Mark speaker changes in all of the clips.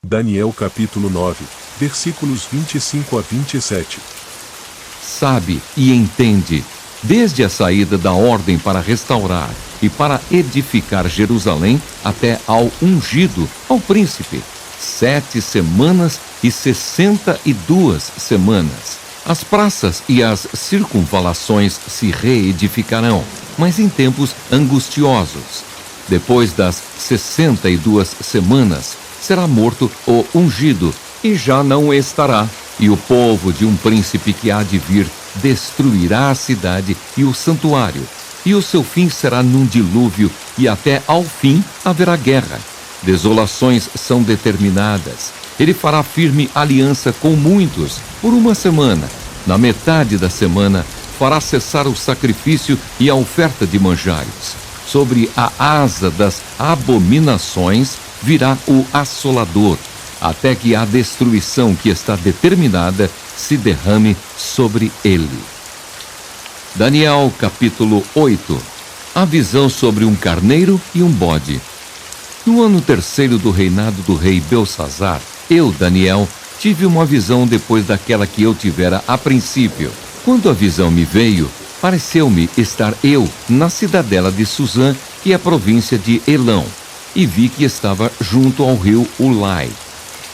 Speaker 1: Daniel capítulo 9, versículos 25 a 27.
Speaker 2: Sabe e entende, desde a saída da ordem para restaurar e para edificar Jerusalém até ao ungido, ao príncipe, 7 semanas e 62 semanas. As praças e as circunvalações se reedificarão, mas em tempos angustiosos. Depois das 62 semanas, será morto o ungido, e já não estará. E o povo de um príncipe que há de vir destruirá a cidade e o santuário. E o seu fim será num dilúvio, e até ao fim haverá guerra. Desolações são determinadas. Ele fará firme aliança com muitos por 1 semana. Na metade da semana, fará cessar o sacrifício e a oferta de manjares. Sobre a asa das abominações virá o assolador, até que a destruição que está determinada se derrame sobre ele. Daniel capítulo 8. A visão sobre um carneiro e um bode. No ano 3º do reinado do rei Belsazzar, eu, Daniel, tive uma visão depois daquela que eu tivera a princípio. Quando a visão me veio, pareceu-me estar eu na cidadela de Suzã, que é a província de Elão, e vi que estava junto ao rio Ulai.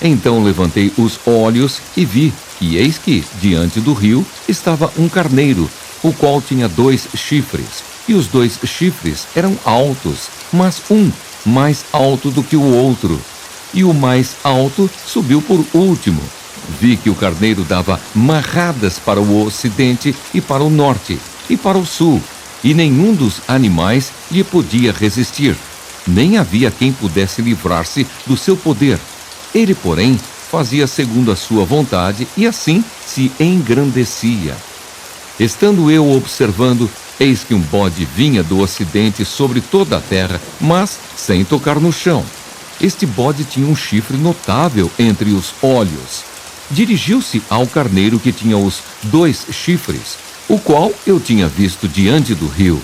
Speaker 2: Então levantei os olhos e vi, e eis que, diante do rio, estava um carneiro, o qual tinha 2 chifres, e os 2 chifres eram altos, mas um mais alto do que o outro, e o mais alto subiu por último. Vi que o carneiro dava marradas para o ocidente e para o norte, e para o sul, e nenhum dos animais lhe podia resistir. Nem havia quem pudesse livrar-se do seu poder. Ele, porém, fazia segundo a sua vontade e assim se engrandecia. Estando eu observando, eis que um bode vinha do ocidente sobre toda a terra, mas sem tocar no chão. Este bode tinha um chifre notável entre os olhos. Dirigiu-se ao carneiro que tinha os 2 chifres, o qual eu tinha visto diante do rio,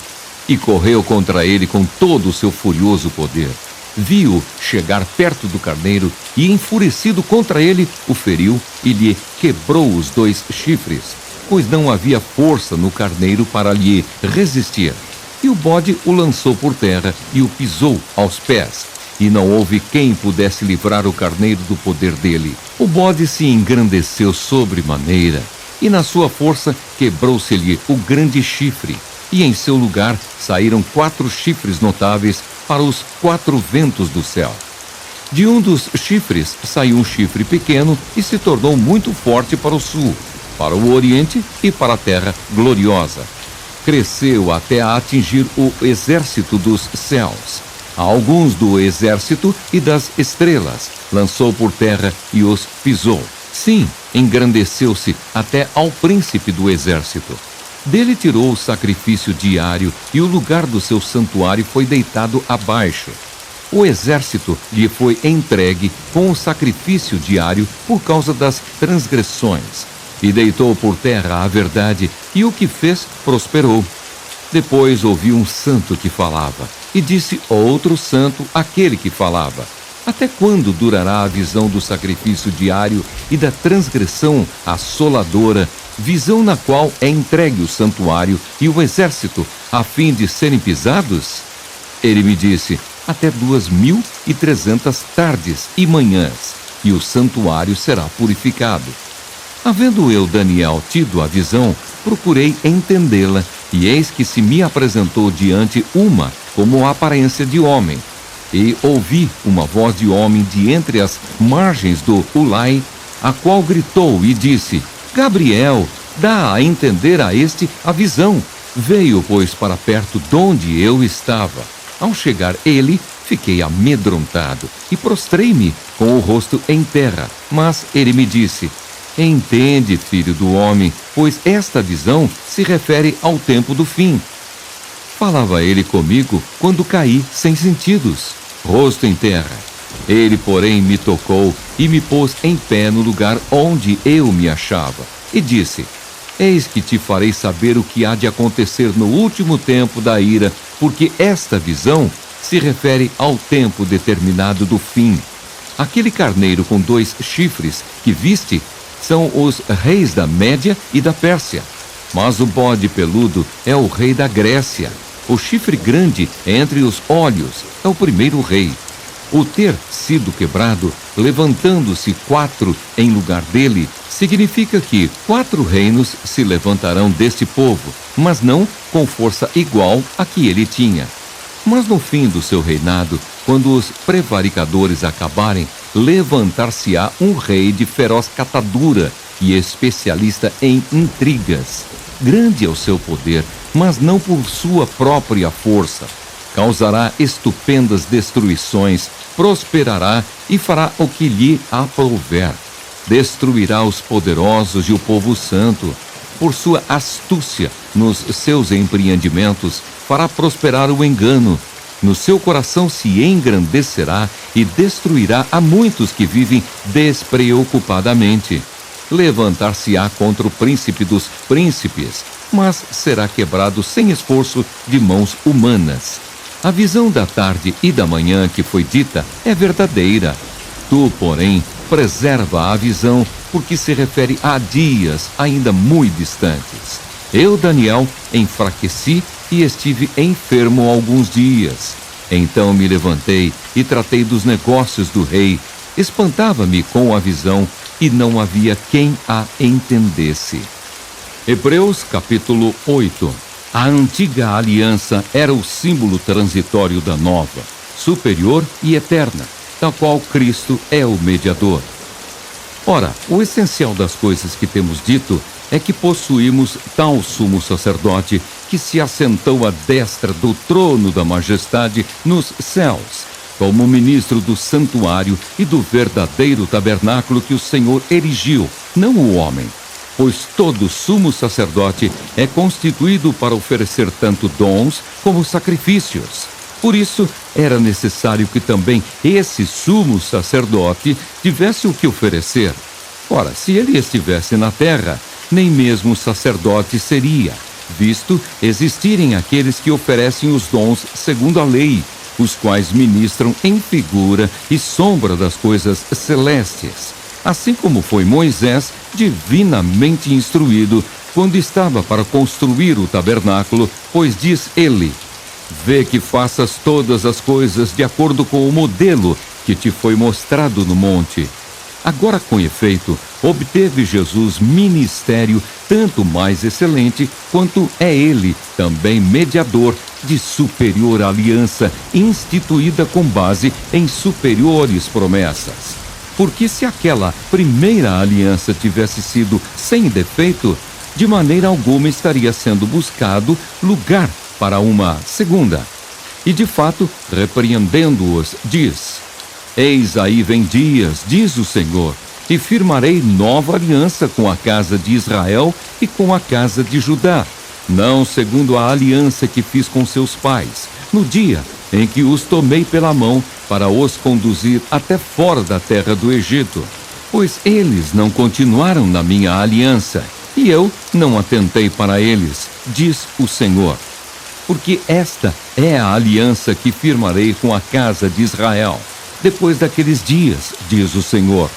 Speaker 2: e correu contra ele com todo o seu furioso poder. Vi-o chegar perto do carneiro e, enfurecido contra ele, o feriu e lhe quebrou os 2 chifres, pois não havia força no carneiro para lhe resistir. E o bode o lançou por terra e o pisou aos pés, e não houve quem pudesse livrar o carneiro do poder dele. O bode se engrandeceu sobremaneira, e na sua força quebrou-se-lhe o grande chifre, e em seu lugar saíram 4 chifres notáveis para os 4 ventos do céu. De um dos chifres saiu um chifre pequeno e se tornou muito forte para o sul, para o oriente e para a terra gloriosa. Cresceu até a atingir o exército dos céus. A alguns do exército e das estrelas lançou por terra e os pisou. Sim, engrandeceu-se até ao príncipe do exército. Dele tirou o sacrifício diário e o lugar do seu santuário foi deitado abaixo. O exército lhe foi entregue com o sacrifício diário por causa das transgressões, e deitou por terra a verdade, e o que fez prosperou. Depois ouvi um santo que falava, e disse outro santo àquele que falava: até quando durará a visão do sacrifício diário e da transgressão assoladora, visão na qual é entregue o santuário e o exército, a fim de serem pisados? Ele me disse: até 2300 tardes e manhãs, e o santuário será purificado. Havendo eu, Daniel, tido a visão, procurei entendê-la, e eis que se me apresentou diante uma como a aparência de homem. E ouvi uma voz de homem de entre as margens do Ulai, a qual gritou e disse: Gabriel, dá a entender a este a visão. Veio, pois, para perto donde eu estava. Ao chegar ele, fiquei amedrontado e prostrei-me com o rosto em terra. Mas ele me disse: entende, filho do homem, pois esta visão se refere ao tempo do fim. Falava ele comigo quando caí sem sentidos, rosto em terra. Ele, porém, me tocou e me pôs em pé no lugar onde eu me achava, e disse: eis que te farei saber o que há de acontecer no último tempo da ira, porque esta visão se refere ao tempo determinado do fim. Aquele carneiro com 2 chifres que viste são os reis da Média e da Pérsia. Mas o bode peludo é o rei da Grécia. O chifre grande entre os olhos é o primeiro rei. O ter sido quebrado, levantando-se 4 em lugar dele, significa que 4 reinos se levantarão deste povo, mas não com força igual à que ele tinha. Mas no fim do seu reinado, quando os prevaricadores acabarem, levantar-se-á um rei de feroz catadura e especialista em intrigas. Grande é o seu poder, mas não por sua própria força. Causará estupendas destruições, prosperará e fará o que lhe aprouver. Destruirá os poderosos e o povo santo. Por sua astúcia nos seus empreendimentos, fará prosperar o engano. No seu coração se engrandecerá e destruirá a muitos que vivem despreocupadamente. Levantar-se-á contra o príncipe dos príncipes, mas será quebrado sem esforço de mãos humanas. A visão da tarde e da manhã que foi dita é verdadeira. Tu, porém, preserva a visão, porque se refere a dias ainda muito distantes. Eu, Daniel, enfraqueci e estive enfermo alguns dias. Então me levantei e tratei dos negócios do rei. Espantava-me com a visão e não havia quem a entendesse. Hebreus capítulo 8. A antiga aliança era o símbolo transitório da nova, superior e eterna, da qual Cristo é o mediador. Ora, o essencial das coisas que temos dito é que possuímos tal sumo sacerdote que se assentou à destra do trono da majestade nos céus, como ministro do santuário e do verdadeiro tabernáculo que o Senhor erigiu, não o homem. Pois todo sumo sacerdote é constituído para oferecer tanto dons como sacrifícios. Por isso, era necessário que também esse sumo sacerdote tivesse o que oferecer. Ora, se ele estivesse na terra, nem mesmo sacerdote seria, visto existirem aqueles que oferecem os dons segundo a lei, os quais ministram em figura e sombra das coisas celestes. Assim como foi Moisés divinamente instruído quando estava para construir o tabernáculo, pois diz ele: vê que faças todas as coisas de acordo com o modelo que te foi mostrado no monte. Agora, com efeito, obteve Jesus ministério tanto mais excelente quanto é ele também mediador de superior aliança, instituída com base em superiores promessas. Porque se aquela primeira aliança tivesse sido sem defeito, de maneira alguma estaria sendo buscado lugar para uma segunda. E de fato, repreendendo-os, diz: eis aí vem dias, diz o Senhor, e firmarei nova aliança com a casa de Israel e com a casa de Judá, não segundo a aliança que fiz com seus pais, no dia em que os tomei pela mão para os conduzir até fora da terra do Egito. Pois eles não continuaram na minha aliança, e eu não atentei para eles, diz o Senhor. Porque esta é a aliança que firmarei com a casa de Israel, depois daqueles dias, diz o Senhor.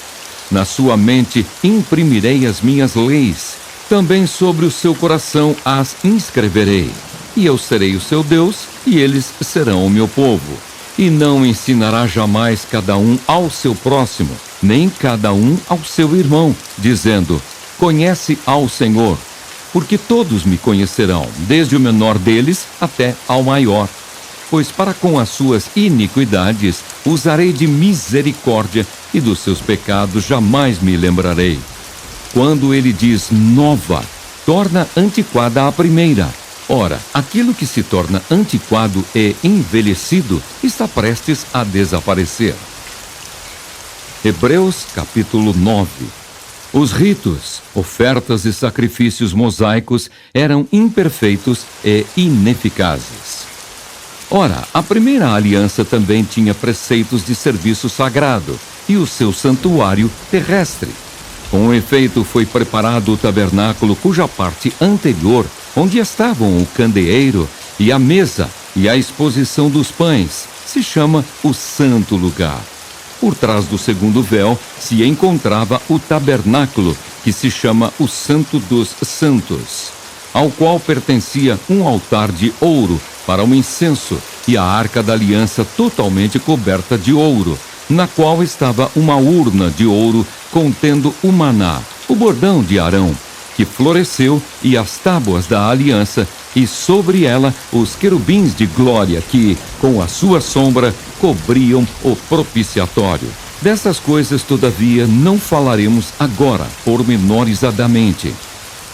Speaker 2: Na sua mente imprimirei as minhas leis, também sobre o seu coração as inscreverei. E eu serei o seu Deus, e eles serão o meu povo. E não ensinará jamais cada um ao seu próximo, nem cada um ao seu irmão, dizendo: conhece ao Senhor, porque todos me conhecerão, desde o menor deles até ao maior. Pois para com as suas iniquidades usarei de misericórdia, e dos seus pecados jamais me lembrarei. Quando ele diz nova, torna antiquada a primeira. Ora, aquilo que se torna antiquado e envelhecido está prestes a desaparecer. Hebreus capítulo 9. Os ritos, ofertas e sacrifícios mosaicos eram imperfeitos e ineficazes. Ora, a primeira aliança também tinha preceitos de serviço sagrado e o seu santuário terrestre. Com efeito, foi preparado o tabernáculo cuja parte anterior, onde estavam o candeeiro e a mesa e a exposição dos pães, se chama o Santo Lugar. Por trás do segundo véu se encontrava o tabernáculo, que se chama o Santo dos Santos, ao qual pertencia um altar de ouro para o incenso e a arca da aliança totalmente coberta de ouro, na qual estava uma urna de ouro contendo o maná, o bordão de Arão, que floresceu, e as tábuas da aliança, e sobre ela os querubins de glória que, com a sua sombra, cobriam o propiciatório. Dessas coisas, todavia, não falaremos agora, pormenorizadamente.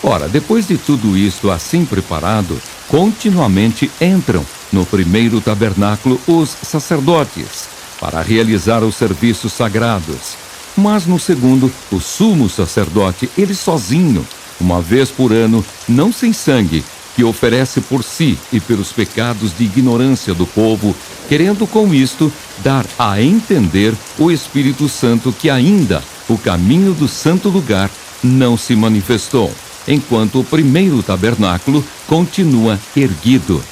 Speaker 2: Ora, depois de tudo isto assim preparado, continuamente entram no primeiro tabernáculo os sacerdotes, para realizar os serviços sagrados. Mas no segundo, o sumo sacerdote, ele sozinho, uma vez por ano, não sem sangue, que oferece por si e pelos pecados de ignorância do povo, querendo com isto dar a entender o Espírito Santo que ainda o caminho do santo lugar não se manifestou, enquanto o primeiro tabernáculo continua erguido.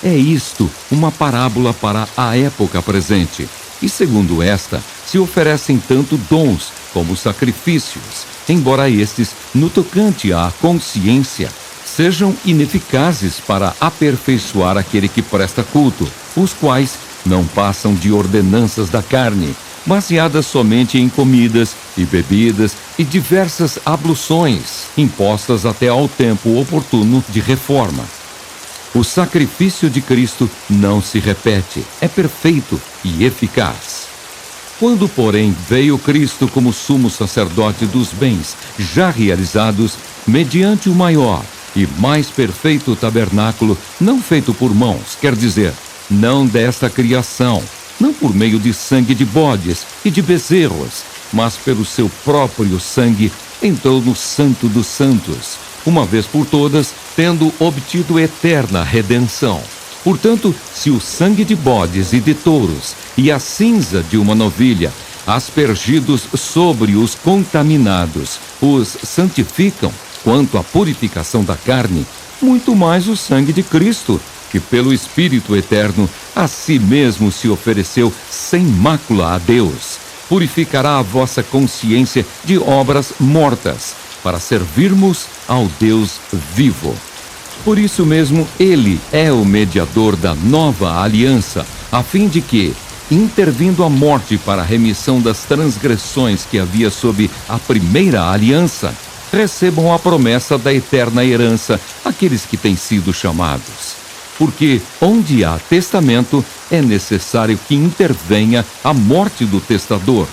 Speaker 2: É isto uma parábola para a época presente, e segundo esta, se oferecem tanto dons como sacrifícios, embora estes, no tocante à consciência, sejam ineficazes para aperfeiçoar aquele que presta culto, os quais não passam de ordenanças da carne, baseadas somente em comidas e bebidas e diversas abluções, impostas até ao tempo oportuno de reforma. O sacrifício de Cristo não se repete, é perfeito e eficaz. Quando, porém, veio Cristo como sumo sacerdote dos bens já realizados, mediante o maior e mais perfeito tabernáculo, não feito por mãos, quer dizer, não desta criação, não por meio de sangue de bodes e de bezerros, mas pelo seu próprio sangue, entrou no Santo dos Santos, uma vez por todas, tendo obtido eterna redenção. Portanto, se o sangue de bodes e de touros e a cinza de uma novilha, aspergidos sobre os contaminados, os santificam, quanto à purificação da carne, muito mais o sangue de Cristo, que pelo Espírito Eterno a si mesmo se ofereceu sem mácula a Deus, purificará a vossa consciência de obras mortas, para servirmos ao Deus vivo. Por isso mesmo, ele é o mediador da nova aliança, a fim de que, intervindo a morte para a remissão das transgressões que havia sob a primeira aliança, recebam a promessa da eterna herança aqueles que têm sido chamados. Porque onde há testamento, é necessário que intervenha a morte do testador,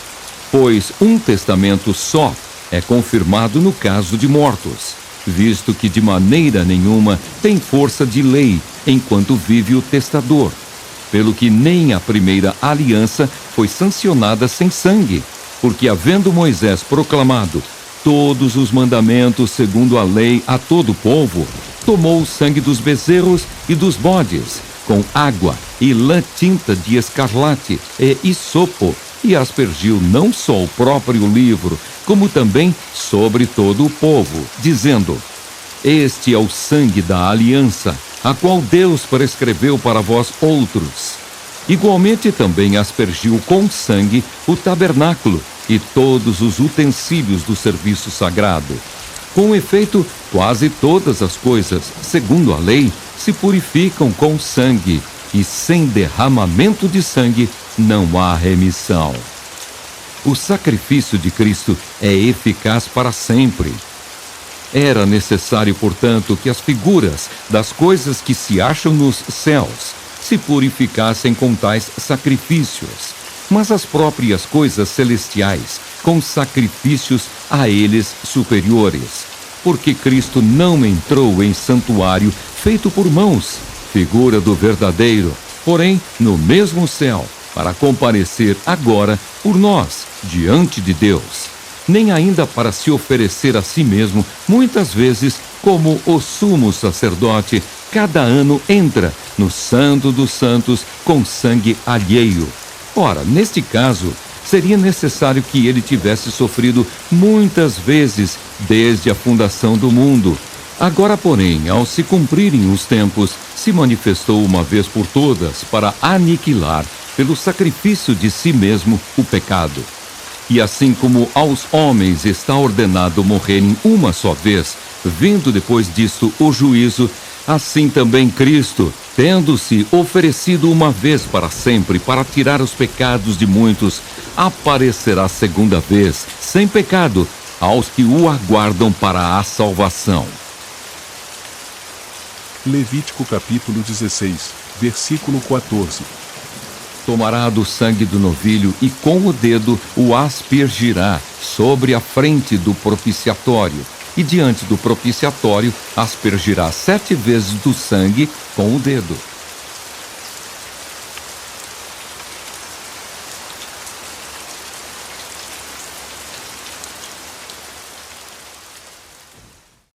Speaker 2: pois um testamento só é confirmado no caso de mortos, visto que de maneira nenhuma tem força de lei enquanto vive o testador, pelo que nem a primeira aliança foi sancionada sem sangue, porque havendo Moisés proclamado todos os mandamentos segundo a lei a todo o povo, tomou o sangue dos bezerros e dos bodes, com água e lã tinta de escarlate e isopo, e aspergiu não só o próprio livro, como também sobre todo o povo, dizendo: Este é o sangue da aliança, a qual Deus prescreveu para vós outros. Igualmente também aspergiu com sangue o tabernáculo e todos os utensílios do serviço sagrado. Com efeito, quase todas as coisas, segundo a lei, se purificam com sangue, e sem derramamento de sangue não há remissão. O sacrifício de Cristo é eficaz para sempre. Era necessário, portanto, que as figuras das coisas que se acham nos céus se purificassem com tais sacrifícios, mas as próprias coisas celestiais com sacrifícios a eles superiores, porque Cristo não entrou em santuário feito por mãos, figura do verdadeiro, porém no mesmo céu, para comparecer agora por nós diante de Deus, nem ainda para se oferecer a si mesmo, muitas vezes, como o sumo sacerdote, cada ano entra no Santo dos Santos com sangue alheio. Ora, neste caso, seria necessário que ele tivesse sofrido muitas vezes desde a fundação do mundo, Agora, porém, ao se cumprirem os tempos, se manifestou uma vez por todas para aniquilar, pelo sacrifício de si mesmo, o pecado. E assim como aos homens está ordenado morrerem uma só vez, vindo depois disto o juízo, assim também Cristo, tendo-se oferecido uma vez para sempre para tirar os pecados de muitos, aparecerá segunda vez, sem pecado, aos que o aguardam para a salvação.
Speaker 1: Levítico capítulo 16, versículo 14.
Speaker 2: Tomará do sangue do novilho e com o dedo o aspergirá sobre a frente do propiciatório, e diante do propiciatório aspergirá 7 vezes do sangue com o dedo.